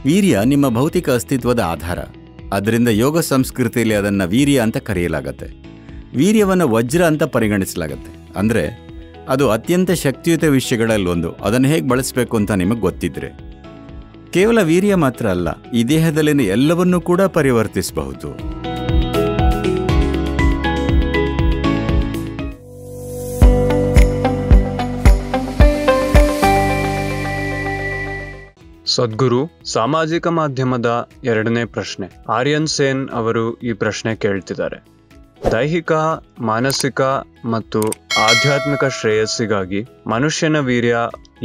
Urea ನಿಮ್ಮ ಭೌತಿಕ ಅಸ್ತಿತ್ವದ ಆಧಾರ. ಅದರಿಂದ ಯೋಗ ಸಂಸ್ಕೃತಿಯಲ್ಲಿ ಅದನ್ನು ವೀರ್ಯ ಅಂತ ಕರೆಯಲಾಗತ್ತೆ. ವೀರ್ಯವನ್ನು ವಜ್ರ ಅಂತ ಪರಿಗಣಿಸಲಾಗತ್ತೆ. ಅಂದರೆ ಅದು ಅತ್ಯಂತ ಶಕ್ತಿಯುತ ವಿಷಯಗಳಲ್ಲೊಂದು. ಅದನ್ನು ಹೇಗೆ ಬಳಸಬೇಕು ಅಂತ ನಿಮಗೆ ಗೊತ್ತಿದ್ರೆ. ಕೇವಲ ವೀರ್ಯ ಮಾತ್ರ ಅಲ್ಲ, ಈ ದೇಹದಲ್ಲಿನ ಎಲ್ಲವನ್ನೂ ಕೂಡ ಪರಿವರ್ತಿಸಬಹುದು. ಸದ್ಗುರು, ಸಾಮಾಜಿಕ ಮಾಧ್ಯಮದ 2ನೇ ಪ್ರಶ್ನೆ. ಆರ್ಯನ್ ಸೇನ್ ಅವರು ಈ ಪ್ರಶ್ನೆ ಕೇಳ್ತಿದ್ದಾರೆ. ದೈಹಿಕ, ಮಾನಸಿಕ ಮತ್ತು ಆಧ್ಯಾತ್ಮಿಕ ಶ್ರೇಯಸ್ಸಿಗಾಗಿ ಮನುಷ್ಯನ ವೀರ್ಯ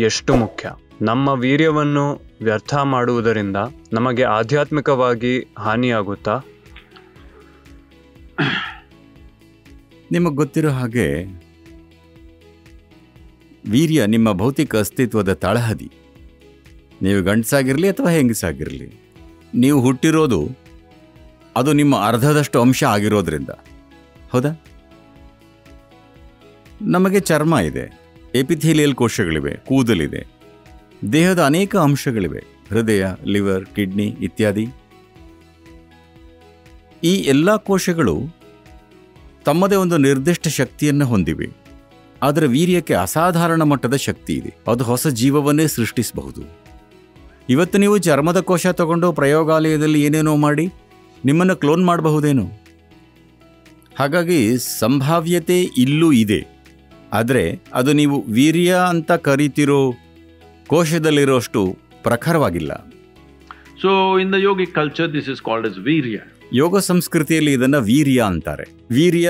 ಎಷ್ಟು ಮುಖ್ಯ? ನಮ್ಮ ವೀರ್ಯವನ್ನು ವ್ಯರ್ಥ ಮಾಡುವುದರಿಂದ ನಮಗೆ ಆಧ್ಯಾತ್ಮಿಕವಾಗಿ ಹಾನಿಯಾಗುತ್ತಾ? ನಿಮಗೆ ಗೊತ್ತಿರೋ ಹಾಗೆ ವೀರ್ಯ ನಿಮ್ಮ ಭೌತಿಕ ಅಸ್ತಿತ್ವದ ತಳಹದಿ. ನೀವು ಗಂಡಸಾಗಿರಲಿ ಅಥವಾ ಹೆಂಗಸಾಗಿರಲಿ, ನೀವು ಹುಟ್ಟಿರೋದು ಅದು ನಿಮ್ಮ ಅರ್ಧದಷ್ಟು ಅಂಶ ಆಗಿರೋದ್ರಿಂದ. ಹೌದಾ? ನಮಗೆ ಚರ್ಮ ಇದೆ, ಎಪಿಥೇಲಿಯಲ್ ಕೋಶಗಳಿವೆ, ಕೂದಲಿದೆ, ದೇಹದ ಅನೇಕ ಅಂಶಗಳಿವೆ, ಹೃದಯ, ಲಿವರ್, ಕಿಡ್ನಿ ಇತ್ಯಾದಿ. ಈ ಎಲ್ಲ ಕೋಶಗಳು ತಮ್ಮದೇ ಒಂದು ನಿರ್ದಿಷ್ಟ ಶಕ್ತಿಯನ್ನು ಹೊಂದಿವೆ. ಆದರೆ ವೀರ್ಯಕ್ಕೆ ಅಸಾಧಾರಣ ಮಟ್ಟದ ಶಕ್ತಿ ಇದೆ. ಅದು ಹೊಸ ಜೀವವನ್ನೇ ಸೃಷ್ಟಿಸಬಹುದು. ಇವತ್ತು ನೀವು ಚರ್ಮದ ಕೋಶ ತಗೊಂಡು ಪ್ರಯೋಗಾಲಯದಲ್ಲಿ ಏನೇನೋ ಮಾಡಿ ನಿಮ್ಮನ್ನು ಕ್ಲೋನ್ ಮಾಡಬಹುದೇನೋ. ಹಾಗಾಗಿ ಸಂಭಾವ್ಯತೆ ಇಲ್ಲೂ ಇದೆ. ಆದರೆ ಅದು ನೀವು ವೀರ್ಯ ಅಂತ ಕರೀತಿರೋ ಕೋಶದಲ್ಲಿರೋಷ್ಟು ಪ್ರಖರವಾಗಿಲ್ಲ. So in the yogic culture this is called as virya. ಯೋಗ ಸಂಸ್ಕೃತಿಯಲ್ಲಿ ಇದನ್ನು ವೀರ್ಯ ಅಂತಾರೆ. ವೀರ್ಯ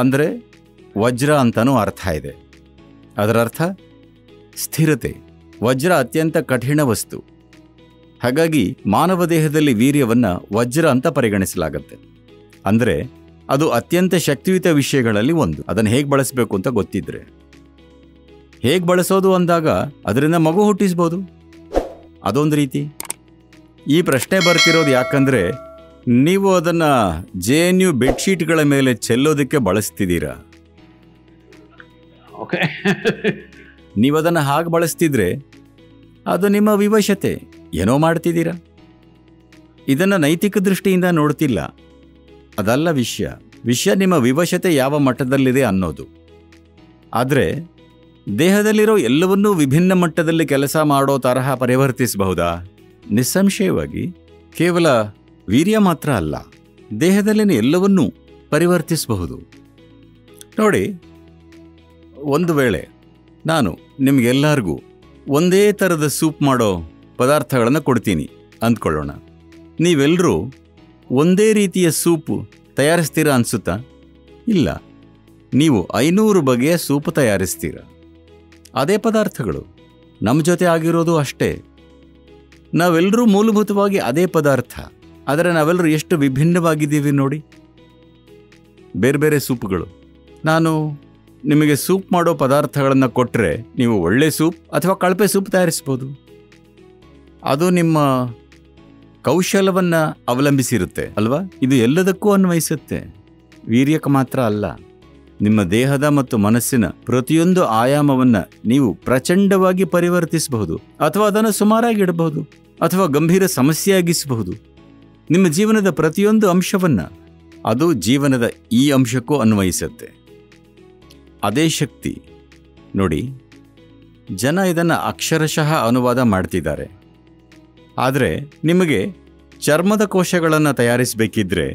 ಅಂದರೆ ವಜ್ರ ಅಂತನೂ ಅರ್ಥ ಇದೆ. ಅದರ ಅರ್ಥ ಸ್ಥಿರತೆ. ವಜ್ರ ಅತ್ಯಂತ ಕಠಿಣ ವಸ್ತು. ಹಾಗಾಗಿ ಮಾನವ ದೇಹದಲ್ಲಿ ವೀರ್ಯವನ್ನು ವಜ್ರ ಅಂತ ಪರಿಗಣಿಸಲಾಗುತ್ತೆ. ಅಂದರೆ ಅದು ಅತ್ಯಂತ ಶಕ್ತಿಯುತ ವಿಷಯಗಳಲ್ಲಿ ಒಂದು. ಅದನ್ನು ಹೇಗೆ ಬಳಸಬೇಕು ಅಂತ ಗೊತ್ತಿದ್ರೆ. ಹೇಗೆ ಬಳಸೋದು ಅಂದಾಗ ಅದರಿಂದ ಮಗು ಹುಟ್ಟಿಸ್ಬೋದು, ಅದೊಂದು ರೀತಿ. ಈ ಪ್ರಶ್ನೆ ಬರ್ತಿರೋದು ಯಾಕಂದರೆ ನೀವು ಅದನ್ನು JNU ಬೆಡ್ಶೀಟ್ಗಳ ಮೇಲೆ ಚೆಲ್ಲೋದಕ್ಕೆ ಬಳಸ್ತಿದ್ದೀರಾ. ಓಕೆ. ನೀವು ಅದನ್ನು ಹಾಗೆ ಬಳಸ್ತಿದ್ರೆ ಅದು ನಿಮ್ಮ ವಿವಶತೆ. ಏನೋ ಮಾಡ್ತಿದ್ದೀರಾ. ಇದನ್ನು ನೈತಿಕ ದೃಷ್ಟಿಯಿಂದ ನೋಡ್ತಿಲ್ಲ. ಅದಲ್ಲ ವಿಷಯ. ವಿಷಯ ನಿಮ್ಮ ವಿವಶತೆ ಯಾವ ಮಟ್ಟದಲ್ಲಿದೆ ಅನ್ನೋದು. ಆದರೆ ದೇಹದಲ್ಲಿರೋ ಎಲ್ಲವನ್ನೂ ವಿಭಿನ್ನ ಮಟ್ಟದಲ್ಲಿ ಕೆಲಸ ಮಾಡೋ ತರಹ ಪರಿವರ್ತಿಸಬಹುದಾ? ನಿಸ್ಸಂಶಯವಾಗಿ. ಕೇವಲ ವೀರ್ಯ ಮಾತ್ರ ಅಲ್ಲ, ದೇಹದಲ್ಲಿನ ಎಲ್ಲವನ್ನೂ ಪರಿವರ್ತಿಸಬಹುದು. ನೋಡಿ, ಒಂದು ವೇಳೆ ನಾನು ನಿಮಗೆಲ್ಲರಿಗೂ ಒಂದೇ ಥರದ ಸೂಪ್ ಮಾಡೋ ಪದಾರ್ಥಗಳನ್ನು ಕೊಡ್ತೀನಿ ಅಂದ್ಕೊಳ್ಳೋಣ. ನೀವೆಲ್ಲರೂ ಒಂದೇ ರೀತಿಯ ಸೂಪು ತಯಾರಿಸ್ತೀರಾ ಅನಿಸುತ್ತಾ? ಇಲ್ಲ. ನೀವು 500 ಬಗೆಯ ಸೂಪ್ ತಯಾರಿಸ್ತೀರ. ಅದೇ ಪದಾರ್ಥಗಳು ನಮ್ಮ ಜೊತೆ ಆಗಿರೋದು ಅಷ್ಟೇ. ನಾವೆಲ್ಲರೂ ಮೂಲಭೂತವಾಗಿ ಅದೇ ಪದಾರ್ಥ. ಆದರೆ ನಾವೆಲ್ಲರೂ ಎಷ್ಟು ವಿಭಿನ್ನವಾಗಿದ್ದೀವಿ ನೋಡಿ. ಬೇರೆ ಬೇರೆ ಸೂಪ್ಗಳು. ನಾನು ನಿಮಗೆ ಸೂಪ್ ಮಾಡೋ ಪದಾರ್ಥಗಳನ್ನು ಕೊಟ್ಟರೆ ನೀವು ಒಳ್ಳೆ ಸೂಪ್ ಅಥವಾ ಕಳಪೆ ಸೂಪ್ ತಯಾರಿಸ್ಬೋದು. ಅದು ನಿಮ್ಮ ಕೌಶಲವನ್ನು ಅವಲಂಬಿಸಿರುತ್ತೆ ಅಲ್ವಾ? ಇದು ಎಲ್ಲದಕ್ಕೂ ಅನ್ವಯಿಸುತ್ತೆ, ವೀರ್ಯಕ್ಕೆ ಮಾತ್ರ ಅಲ್ಲ. ನಿಮ್ಮ ದೇಹದ ಮತ್ತು ಮನಸ್ಸಿನ ಪ್ರತಿಯೊಂದು ಆಯಾಮವನ್ನು ನೀವು ಪ್ರಚಂಡವಾಗಿ ಪರಿವರ್ತಿಸಬಹುದು, ಅಥವಾ ಅದನ್ನು ಸುಮಾರಾಗಿ ಇಡಬಹುದು, ಅಥವಾ ಗಂಭೀರ ಸಮಸ್ಯೆಯಾಗಿಸಬಹುದು. ನಿಮ್ಮ ಜೀವನದ ಪ್ರತಿಯೊಂದು ಅಂಶವನ್ನು ಅದು ಜೀವನದ ಈ ಅಂಶಕ್ಕೂ ಅನ್ವಯಿಸುತ್ತೆ. ಅದೇ ಶಕ್ತಿ. ನೋಡಿ, ಜನ ಇದನ್ನು ಅಕ್ಷರಶಃ ಅನುವಾದ ಮಾಡ್ತಿದ್ದಾರೆ. ಆದರೆ ನಿಮಗೆ ಚರ್ಮದ ಕೋಶಗಳನ್ನು ತಯಾರಿಸಬೇಕಿದ್ರೆ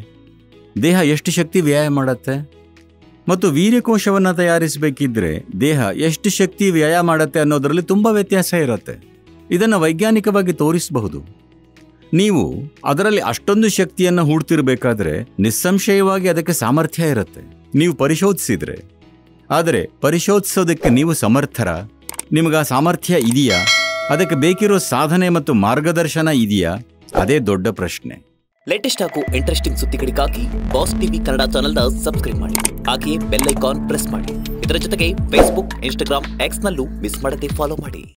ದೇಹ ಎಷ್ಟು ಶಕ್ತಿ ವ್ಯಯ ಮಾಡುತ್ತೆ, ಮತ್ತು ವೀರ್ಯಕೋಶವನ್ನು ತಯಾರಿಸಬೇಕಿದ್ರೆ ದೇಹ ಎಷ್ಟು ಶಕ್ತಿ ವ್ಯಯ ಮಾಡುತ್ತೆ ಅನ್ನೋದರಲ್ಲಿ ತುಂಬ ವ್ಯತ್ಯಾಸ ಇರುತ್ತೆ. ಇದನ್ನು ವೈಜ್ಞಾನಿಕವಾಗಿ ತೋರಿಸಬಹುದು. ನೀವು ಅದರಲ್ಲಿ ಅಷ್ಟೊಂದು ಶಕ್ತಿಯನ್ನು ಹೂಡ್ತಿರ್ಬೇಕಾದ್ರೆ ನಿಸ್ಸಂಶಯವಾಗಿ ಅದಕ್ಕೆ ಸಾಮರ್ಥ್ಯ ಇರುತ್ತೆ, ನೀವು ಪರಿಶೋಧಿಸಿದ್ರೆ. ಆದರೆ ಪರಿಶೋಧಿಸೋದಕ್ಕೆ ನೀವು ಸಮರ್ಥರ? ನಿಮಗೆ ಆ ಸಾಮರ್ಥ್ಯ ಇದೆಯಾ? ಅದಕ್ಕೆ ಬೇಕಿರೋ ಸಾಧನೆ ಮತ್ತು ಮಾರ್ಗದರ್ಶನ ಇದೆಯಾ? ಅದೇ ದೊಡ್ಡ ಪ್ರಶ್ನೆ. ಲೇಟೆಸ್ಟ್ ಹಾಗೂ ಇಂಟ್ರೆಸ್ಟಿಂಗ್ ಸುದ್ದಿಗಳಿಗಾಗಿ ಬಾಸ್ ಟಿವಿ ಕನ್ನಡ ಚಾನೆಲ್ನ ಸಬ್ಸ್ಕ್ರೈಬ್ ಮಾಡಿ. ಹಾಗೆಯೇ ಬೆಲ್ ಐಕಾನ್ ಪ್ರೆಸ್ ಮಾಡಿ. ಇದರ ಜೊತೆಗೆ ಫೇಸ್ಬುಕ್, ಇನ್ಸ್ಟಾಗ್ರಾಮ್, ಎಕ್ಸ್ನಲ್ಲೂ ಮಿಸ್ ಮಾಡದೆ ಫಾಲೋ ಮಾಡಿ.